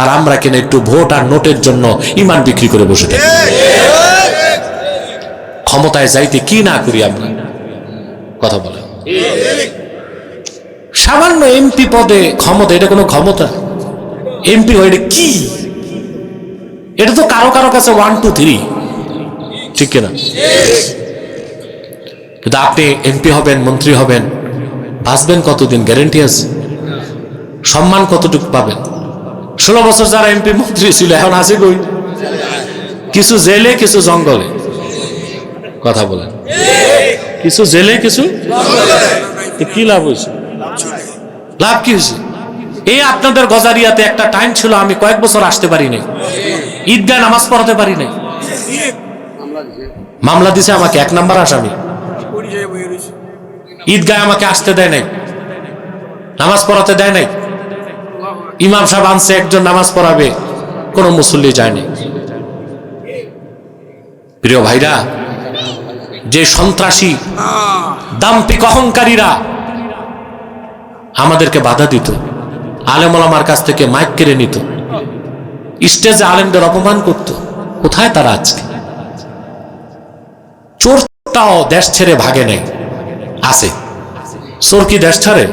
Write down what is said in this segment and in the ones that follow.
আর আমরা কিনা একটু ভোট আর নোটের জন্য ইমান বিক্রি করে বসে থাকি। ক্ষমতায় যাইতে কি না করি আমরা, কথা বলে। সামান্য এমপি পদে ক্ষমতা, এটা কোনো ক্ষমতা? এমপি হয়ে কি? এটা তো কারো কারো কাছে 1 2 3, ঠিক কিনা? কিন্তু আপনি এমপি হবেন, মন্ত্রী হবেন, বাঁচবেন কতদিন গ্যারেন্টি আছে? সম্মান কতটুকু পাবেন? 16 বছর যারা এমপি মন্ত্রী ছিল এখন আছে কই? কিছু জেলে, কিছু জঙ্গলে, কথা বলেন। কিছু জেলে, কিছু কি লাভ হয়েছে? লাভ কি হয়েছে? এই আপনাদের গজারিয়াতে একটা টাইম ছিল আমি কয়েক বছর আসতে পারি নাই, ঈদগায় নামাজ পড়াতে পারি নাই, মামলা দিছে আমাকে, 1 নাম্বার আসামি। ঈদগায় আমাকে আসতে দেয় নাই, নামাজ পড়াতে দেয় নাই। ইমাম সাহেব আনছে একজন নামাজ পড়াবে, কোন মুসল্লি যায়নি। প্রিয় ভাইরা, যে সন্ত্রাসী দাম্পিক অহংকারীরা আমাদেরকে বাধা দিত, আলেম ওলামার কাছ থেকে মাইক কেড়ে নিত, স্টেজে আলেমদের অপমান করত, কোথায় তারা আজকে? চোরটাও দেশ ছেড়ে ভাগে নাই, আছে। চোর কি দেশ ছাড়ে?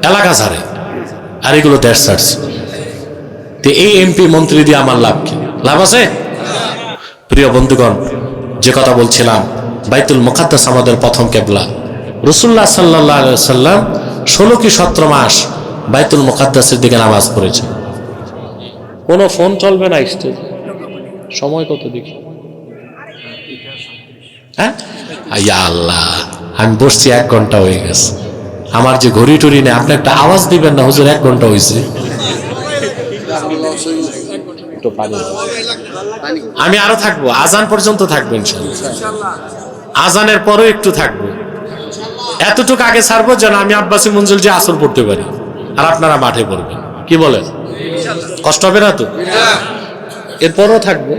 এলাকা ছাড়ে। আর এগুলো দেশ ছাড়ছে। তো এই এমপি মন্ত্রী দিয়ে আমার লাভ কি? লাভ আছে? প্রিয় বন্ধুগণ, যে কথা বলছিলাম, বাইতুল মুকাদ্দাস আমাদের প্রথম কিবলা। রাসূলুল্লাহ সাল্লাল্লাহু আলাইহি ওয়াসাল্লাম 16 কি 17 মাস বাইতুল মুকাদ্দাসের দিকে নামাজ পড়েছে। কোনো ফোন চলবে না স্টেজে। সময় কত দেখি? হ্যাঁ, ইয়া আল্লাহ, আমি বসছি 1 ঘন্টা হয়ে গেছে। আমার যে ঘড়ি টড়ি নেই, আপনি একটা আওয়াজ দিবেন না হুজুর 1 ঘন্টা হয়েছে? আমি আরো থাকবো, আজান পর্যন্ত থাকবো ইনশাআল্লাহ। আজানের পরও একটু থাকবো, এতটুকু আগে ছাড়বো যেন আমি আব্বাসী মঞ্জুল যে আসর পড়তে পারি আর আপনারা মাঠে পড়বেন। কি বলেন? কষ্ট হবে না তো? এরপরও থাকবো।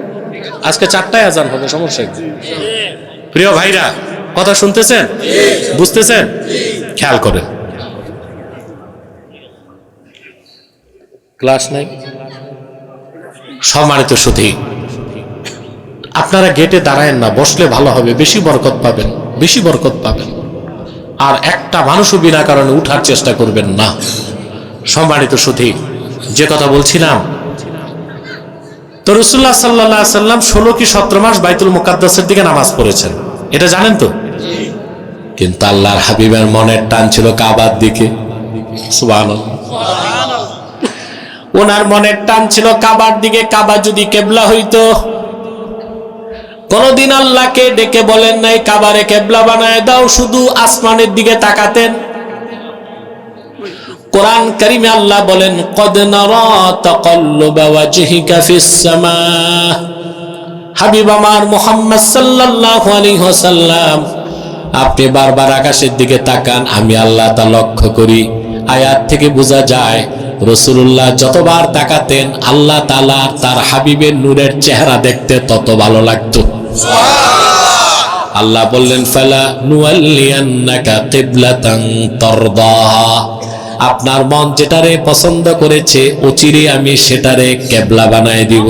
আজকে 4টায় আজান হবে, সমস্যা কি? প্রিয় ভাইরা, কথা শুনতেছেন? বুঝতেছেন? খেয়াল করেন। ক্লাস নাই? সম্মানিত সুধী, আপনারা গেটে দাঁড়ায়েন না, বসলে ভালো হবে, বেশি বরকত পাবেন, বেশি বরকত পাবেন। আর একটা মানুষও বিনা কারণে উঠার চেষ্টা করবেন না। সম্মানিত সুধী, যে কথা বলছিলাম, তো রাসূলুল্লাহ সাল্লাল্লাহু আলাইহি ওয়াসাল্লাম 16 কি 17 মাস বাইতুল মুকাদ্দাসের দিকে নামাজ পড়েছেন, এটা জানেন তো? কিন্তু আল্লাহর হাবিবের মনের টান ছিল কাবার দিকে। সুবহানাল্লাহ। ওনার মনের টান ছিল কাবার দিকে। কাবা যদি কিবলা হইতো, কোনদিন আল্লাহকে ডেকে বলেন নাই কাবারে কিবলা বানায় দাও, শুধু আসমানের দিকে তাকাতেন। কোরআন কারীমে আল্লাহ বলেন, কদ নারা তাকাল্লুবা ওয়াজহিকা ফিস সামা। হাবিব আমার মুহাম্মদ সাল্লাল্লাহু আলাইহি ওয়াসাল্লাম, আপনি বারবার আকাশের দিকে তাকান, আমি আল্লাহ তা লক্ষ্য করি। আয়াত থেকে বোঝা যায় রাসূলুল্লাহ যতবার তাকাতেন আল্লাহ তাআলা তার হাবিবের নূরের চেহারা দেখতে তত ভালো লাগতো। আল্লাহ বললেন, ফালা নুওয়াল্লিয়ান্নাকা কিবলাতান তারদাহা, আপনার মন যেটারে পছন্দ করেছে অচিরে আমি সেটারে কিবলা বানায় দিব।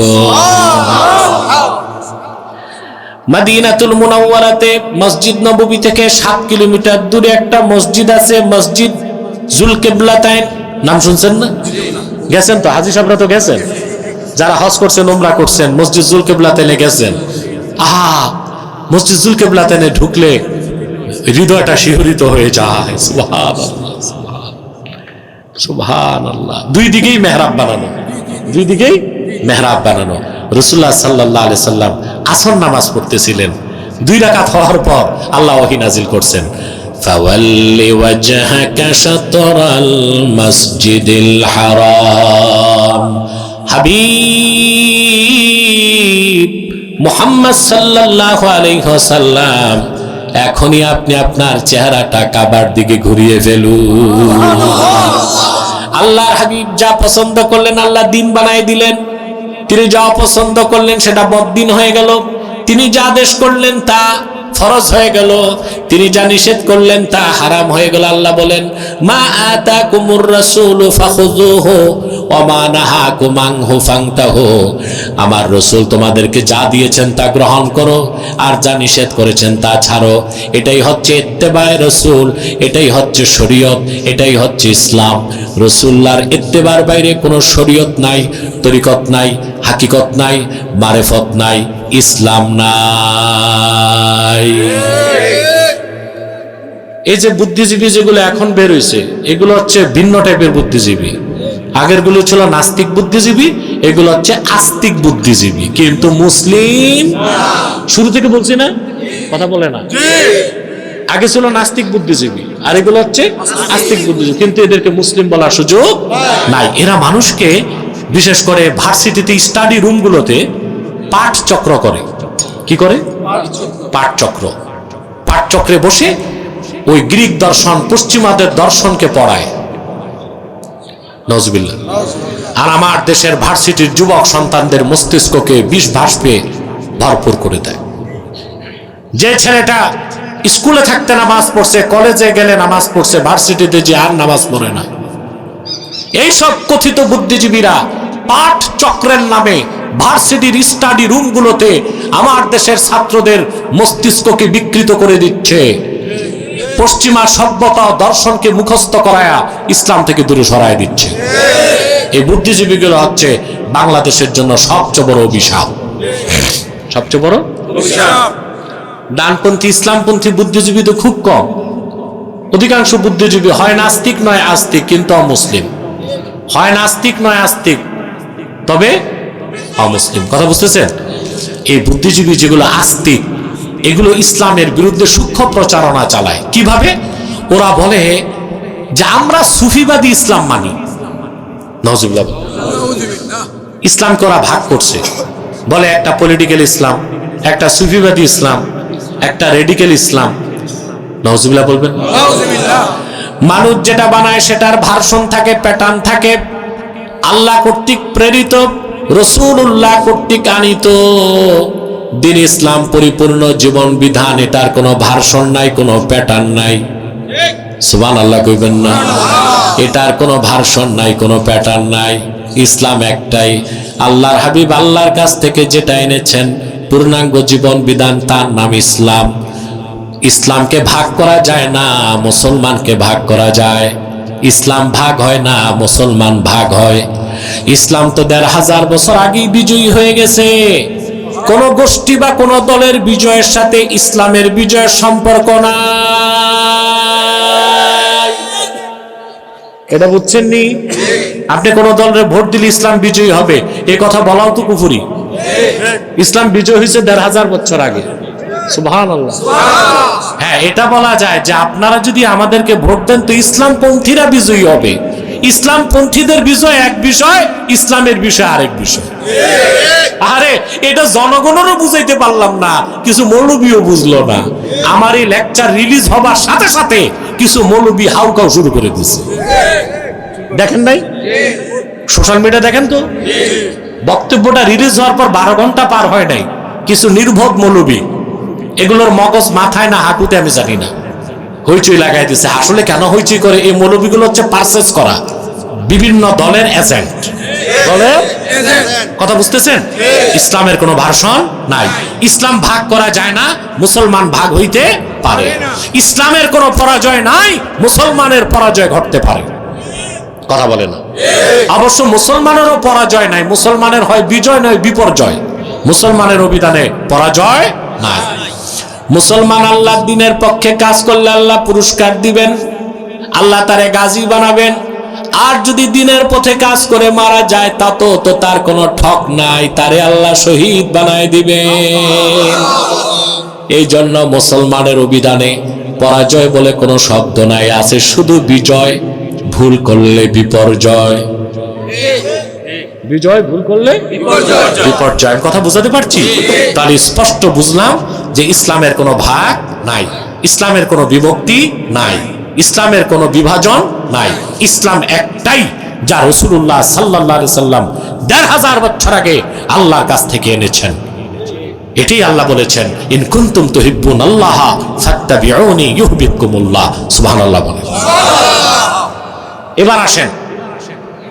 মদিনাতুল মুনাওয়ারাতে মসজিদ নববী থেকে 7 কিলোমিটার দূরে একটা মসজিদ আছে, মসজিদ জুলকিবলাতাইন। নাম শুনছেন না? গেছেন তো? হাজী সাহেবরা তো গেছেন, যারা হজ করছেন, উমরা করছেন, মসজিদ জুলকিবলাতাইনে গেছেন। আহা, মসজিদ জুলকিবলাতাইনে ঢুকলে হৃদয়টা শিহরিত হয়ে যায়। সুবহানাল্লাহ, সুবহানাল্লাহ। 2 দিকেই মেহরাব বানানো, 2 দিকেই মেহরাব বানানো। রাসূলুল্লাহ সাল্লাল্লাহু আলাইহি সাল্লাম আসর নামাজ পড়তেছিলেন। 2 রাকাত হওয়ার পর আল্লাহ ওহী নাজিল করছেন, ফাওয়াল্লি ওয়াজহাকা শাতরাল মসজিদিল হারাম। হাবিব মুহাম্মদ সাল্লাল্লাহু আলাইহি ওয়াসাল্লাম, এখনই আপনি আপনার চেহারাটা কাবার দিকে ঘুরিয়ে ফেলুন। আল্লাহর হাবিব যা পছন্দ করলেন আল্লাহ দিন বানায় দিলেন। তিনি যা পছন্দ করলেন সেটা বদ্দিন হয়ে গেল। তিনি যা আদেশ করলেন তা ফরজ হয়ে গেল, তিনি যা নিষেধ করলেন তা হারাম হয়ে গেল। আল্লাহ বলেন, মা আতাকুমুর রাসূলু ফাখুযুহু ওয়া মা নাহাকুম আনহু ফান্তাহু, আমার রাসূল তোমাদেরকে যা দিয়েছেন তা গ্রহণ করো, আর যা নিষেধ করেছেন তা ছাড়ো। এটাই হচ্ছে ইত্তেবায়ে রাসূল, এটাই হচ্ছে শরীয়ত, এটাই হচ্ছে ইসলাম। রাসূলুল্লাহর ইত্তেবার বাইরে কোনো শরীয়ত নাই, তরিকত নাই, হাকিকত নাই, মারেফত নাই, ইসলাম নাই। এই যে বুদ্ধিজীবী যেগুলো এখন বের হয়েছে, এগুলো হচ্ছে ভিন্ন টাইপের বুদ্ধিজীবী। আগের গুলো ছিল নাস্তিক বুদ্ধিজীবী, এগুলো হচ্ছে আস্তিক বুদ্ধিজীবী। কিন্তু মুসলিম, শুরু থেকে বলছি না, কথা বলে না, আগে ছিল নাস্তিক বুদ্ধিজীবী, আর এগুলো হচ্ছে আস্তিক বুদ্ধিজীবী। কিন্তু এদেরকে মুসলিম বলার সুযোগ নাই। এরা মানুষকে, বিশেষ করে ভার্সিটিতে স্টাডি রুমগুলোতে পাঠ চক্র করে। কি করে? পাঠ চক্র। পাঠ চক্রে বসে ওই গ্রিক দর্শন, পশ্চিমাদের দর্শনকে পড়ায়। নজবিল্লাহ। আর আমার দেশের ভার্সিটির যুবক সন্তানদের মস্তিষ্ককে বিষ ভাসপে ভরপুর করে দেয়। যে ছেলেটা স্কুলে থাকতে নামাজ পড়ছে, কলেজে গেলে নামাজ পড়ছে, ভার্সিটিতে যে আর নামাজ পড়ে না। এইসব কথিত বুদ্ধিজীবীরা পাঠ চক্রের নামে ভার্সিটির স্টাডি রুমগুলোতে আমার দেশের ছাত্রদের মস্তিষ্ককে বিকৃত করে দিচ্ছে। পশ্চিমা সভ্যতা দর্শনকে মুখস্থ করায়া ইসলাম থেকে দূরে সরায় দিচ্ছে। এই বুদ্ধিজীবীগুলো হচ্ছে বাংলাদেশের জন্য সবচেয়ে বড় অভিশাপ। সবচেয়ে বড় অভিশাপ। ডানপন্থী ইসলামপন্থী বুদ্ধিজীবী তো খুব কম। অধিকাংশ বুদ্ধিজীবী হয় নাস্তিক নয় আস্তিক, কিন্তু অমুসলিম। হয় নাস্তিক নয় আস্তিক, তবে অমুসলিম। কথা বুঝতেছেন? এই বুদ্ধিজীবী যেগুলো আস্তিক, এগুলো ইসলামের বিরুদ্ধে সূক্ষ্ম প্রচারণা চালায়। কিভাবে? ওরা বলে যে আমরা সুফিবাদী ইসলাম মানি। নাউজুবিল্লাহ। ইসলামকে ওরা ভাগ করছে, বলে একটা পলিটিক্যাল ইসলাম, একটা সুফিবাদী ইসলাম, একটা রেডিক্যাল ইসলাম। নাউজুবিল্লাহ বলবেন। মানুষ যেটা বানায় সেটার ভার্সন থাকে, প্যাটার্ন থাকে। আল্লাহ কর্তৃক প্রেরিত, রাসূলুল্লাহ কর্তৃক আনিত দিন ইসলাম পরিপূর্ণ জীবন বিধান, এটার কোনো ভার্সন নাই, কোনো প্যাটার্ন নাই। সুবহানাল্লাহ কইবেন না? এটার কোনো ভার্সন নাই, কোনো প্যাটার্ন নাই। ইসলাম একটাই। আল্লাহর হাবিব আল্লাহর কাছ থেকে যেটা এনেছেন পূর্ণাঙ্গ জীবন বিধান, তার নাম ইসলাম। ইসলামকে ভাগ করা যায় না, মুসলমানকে ভাগ করা যায়। ইসলাম ভাগ হয় না, মুসলমান ভাগ হয়। ইসলাম তো ১৫০০ বছর আগেই বিজয়ী হয়ে গেছে। কোন গোষ্ঠী বা কোন দলের বিজয়ের সাথে ইসলামের বিজয়ের সম্পর্ক নাই। এটা বুঝছেন নি? আপনি কোন দলের ভোট দিলে ইসলাম বিজয়ী হবে, এ কথা বলাও তো কুফরি। ইসলাম বিজয় হয়েছে ১৫০০ বছর আগে। সুবহানাল্লাহ। হ্যাঁ, এটা বলা যায় যে আপনারা যদি আমাদেরকে ভোট দেন তো ইসলামপন্থীরা বিজয়ী হবে। ইসলামপন্থীদের বিজয় এক বিষয়, ইসলামের বিষয় আরেক বিষয়। আরে এটা জনগণেরও বুঝাইতে পারলাম না, কিছু মৌলবীও বুঝলো না। আমার এই লেকচার রিলিজ হবার সাথে সাথে কিছু মৌলবী হাউকাউ শুরু করে দিচ্ছে। দেখেন নাই? সোশ্যাল মিডিয়া দেখেন তো। বক্তব্যটা রিলিজ হওয়ার পর 12 ঘন্টা পার হয় নাই, কিছু নির্বোধ মৌলবী, এগুলোর মগজ মাথায় না হাঁটুতে আমি জানি না, হইচই লাগাই দিচ্ছে। আসলে কেন হইচই করে? এই মৌলবীগুলো হচ্ছে পারচেজ করা বিভিন্ন দলের এজেন্ট। দলের কথা বুঝতেছেন? ইসলামের কোনো ভার্সন নাই। ইসলাম ভাগ করা যায় না, মুসলমান ভাগ হইতে পারে। ইসলামের কোনো পরাজয় নাই, মুসলমানের পরাজয় ঘটতে পারে। কথা বলে না? অবশ্য মুসলমানেরও পরাজয় নাই, মুসলমানের হয় বিজয় নয় বিপর্যয়। মুসলমানের অভিধানে পরাজয় নাই। মুসলমান আল্লাহর দ্বীনের পক্ষে কাজ করলে আল্লাহ পুরস্কার দিবেন, আল্লাহ তারে গাজী বানাবেন। আর যদি দ্বীনের পথে কাজ করে মারা যায় তা তো তার কোনো ঠক নাই, তারে আল্লাহ শহীদ বানায় দিবেন। এই জন্য মুসলমানের অভিধানে পরাজয় বলে কোনো শব্দ নাই, আছে শুধু বিজয়। ভুল করলে বিপর্যয়, বিজয় ভুল করলে বিপর্যয়। কথা বুঝাতে পারছি? তাহলে স্পষ্ট বুঝলাম যে ইসলামের কোনো ভাগ নাই, ইসলামের কোনো বিভক্তি নাই, ইসলামের কোনো বিভাজন নাই। ইসলাম একটাই, যা রাসূলুল্লাহ সাল্লাল্লাহু আলাইহি সাল্লাম ১৫০০ বছর আগে আল্লাহর কাছ থেকে এনেছেন। এটাই আল্লাহ বলেছেন, ইন কুনতুম তুহিব্বুনাল্লাহ ফাত্তাবিউনি ইউহিব্বুকুমুল্লাহ। সুবহানাল্লাহ বলেন। এবার আসেন,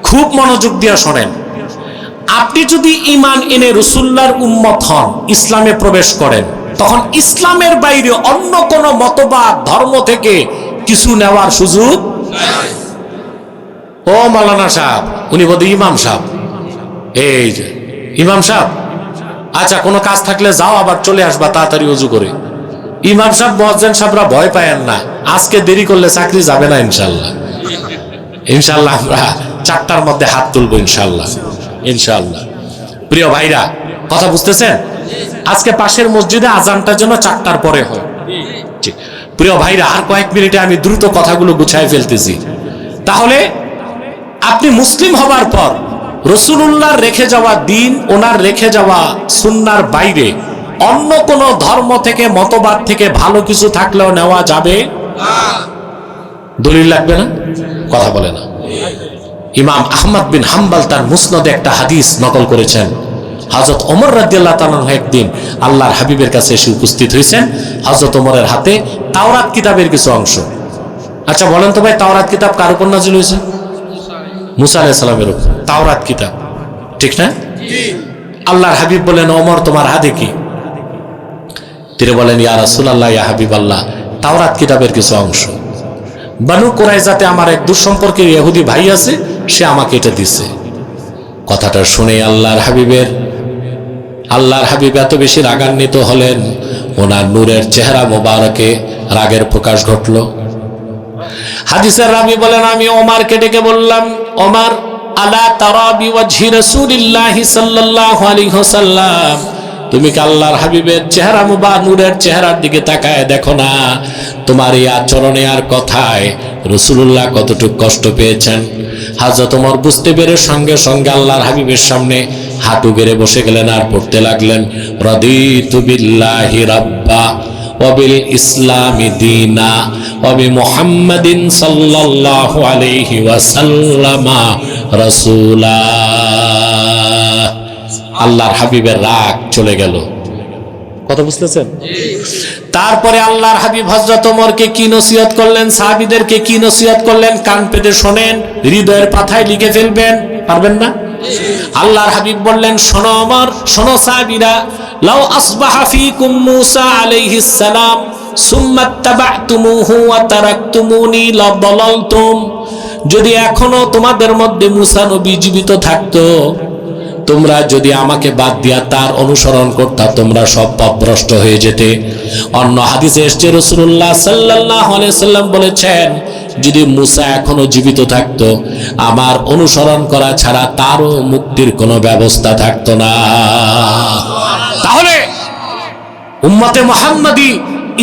খুব মনোযোগ দিয়ে শোনেন। আপনি যদি ঈমান এনে রাসূলুল্লাহর উম্মত হন, ইসলামে প্রবেশ করেন, তখন ইসলামের বাইরে অন্য কোন মতবাদ ধর্ম থেকে কিছু নেওয়ার সুযোগ নাই। ও মাওলানা সাহেব, উনি বোধহয় ইমাম সাহেব, এই যে ইমাম সাহেব, আচ্ছা কোনো কাজ থাকলে যাও, আবার চলে আসবা তাড়াতাড়ি ওযু করে। ইমাম সাহেব মুয়াজ্জিন সাহেবরা ভয় পায়েন না, আজকে দেরি করলে চাকরি যাবে না ইনশাআল্লাহ। ইনশাআল্লাহ আমরা 4টার মধ্যে হাত তুলবো ইনশাআল্লাহ, ইনশাআল্লাহ। প্রিয় ভাইরা, কথা বুঝতেছেন? আজকে পাশের মসজিদে আজানটা যেন 4টার পরে হয়। প্রিয় ভাইরা, আর কয়েক মিনিটে আমি দ্রুত কথাগুলো গুছায় ফেলতেছি। তাহলে আপনি মুসলিম হবার পর রাসূলুল্লাহর রেখে যাওয়া দিন, ওনার রেখে যাওয়া সুন্নাহর বাইরে অন্য কোন ধর্ম থেকে মতবাদ থেকে ভালো কিছু থাকলেও নেওয়া যাবে না। দলিল লাগবে না? কথা বলে না। ইমাম আহমদ বিন হাম্বল তার মুসনদে একটা হাদিস নকল করেছেন। হযরত ওমর রাদিয়াল্লাহু তাআলা একদিন আল্লাহর হাবিবের কাছে এসে উপস্থিত হয়েছেন। হযরত ওমরের হাতে তাওরাত কিতাবের কিছু অংশ। আচ্ছা বলেন তো ভাই, তাওরাত কিতাব কার উপর নাযিল হয়েছে? মুসা আলাইহিস সালামের উপর তাওরাত কিতাব, ঠিক না? আল্লাহর হাবিব বলেন, ওমর তোমার হাতে কি? তিনি বলেন, ইয়া রাসূলুল্লাহ, ইয়া হাবিবাল্লাহ, তাওরাত কিতাবের কিছু অংশ। বানু কুরাইজাতে আমার এক দুঃসম্পর্কের ইহুদি ভাই আছে, সে আমাকে এটা দিছে। কথাটা শুনে আল্লাহর হাবিব এত বেশি রাগান্বিত হলেন, ওনার নূরের চেহারা মোবারকে রাগের প্রকাশ ঘটল। হাদিসের রাবী বলেন, আমি ওমরকে ডেকে বললাম, ওমর, আলা তারা বিওয়াজহি রাসূলিল্লাহি সাল্লাল্লাহু আলাইহি ওয়াসাল্লাম, তুমি কি আল্লাহর হাবিবের চেহারা মুবারক নূরের চেহারার দিকে তাকায় দেখো না? তোমার এই আচরণে আর কথায় রাসূলুল্লাহ কতটুকু কষ্ট পেয়েছেন। হযরত ওমর বুঝতে পেরে সঙ্গে সঙ্গে আল্লাহর হাবিবের সামনে হাঁটু গেড়ে বসে গেলেন আর পড়তে লাগলেন, রাদিতু বিল্লাহি রাব্বা ওয়া বিল ইসলামি দীনা ওয়া বি মুহাম্মাদিন সাল্লাল্লাহু আলাইহি ওয়াসাল্লামা রাসূলা। আল্লাহর হাবিবের রাগ চলে গেল। কথা বুঝতেছেন? তারপরে আল্লাহর হাবিব হযরত ওমরকে কি নসিহত করলেন, সাহাবীদেরকে কি নসিহত করলেন, কান পেতে শোনেন, হৃদয়ের পাতায় লিখে ফেলবেন। পারবেন না? আল্লাহর হাবিব বললেন, শোনো ওমর, শোনো সাহাবীরা, লাউ আসবাহা ফীকুম মূসা আলাইহিস সালাম সুম্মা তাবাতুমুহু ওয়া তারাকতুমুনি লাদালালতুম। যদি এখনো তোমাদের মধ্যে মূসা নবী জীবিত থাকতো, তোমরা যদি আমাকে বাদ দিয়া তার অনুসরণ করতা, তোমরা সব পথভ্রষ্ট হয়ে যেতে। অন্য হাদিসে এসেছে রাসূলুল্লাহ সাল্লাল্লাহু আলাইহি সাল্লাম বলেছেন, যদি মূসা এখনো জীবিত থাকতো, আমার অনুসরণ করা ছাড়া তারও মুক্তির কোনো ব্যবস্থা থাকতো না। তাহলে উম্মতে মুহাম্মাদি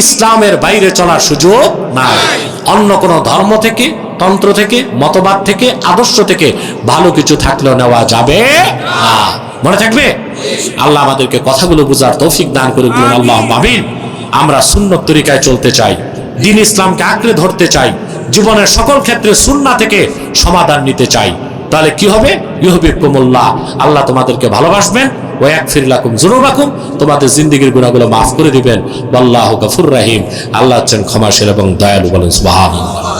ইসলামের বাইরে চলার সুযোগ নাই। অন্য কোনো ধর্ম থেকে, তন্ত্র থেকে, মতবাদ থেকে, আদর্শ থেকে ভালো কিছু থাকলেও নেওয়া যাবে না। মনে থাকবে? আল্লাহ আমাদেরকে কথাগুলো বুঝার তৌফিক দান করে দিন, আল্লাহুম্মা আমিন। আমরা সুন্নত তরিকায় চলতে চাই, দ্বীন ইসলামকে আঁকড়ে ধরতে চাই, জীবনের সকল ক্ষেত্রে সুন্নাহ থেকে সমাধান নিতে চাই। তাহলে কি হবে? ইউহিব্বুকুমুল্লাহ, আল্লাহ তোমাদেরকে ভালোবাসবেন, ওয়া ইয়াগফির লাকুম যুনুবাকুম, তোমাদের জিন্দেগীর গুনাহগুলো মাফ করে দিবেন। আল্লাহু গফুর রহিম, আল্লাহ হচ্ছেন ক্ষমাশীল এবং দয়ালু। বলেন সুবহানাল্লাহ।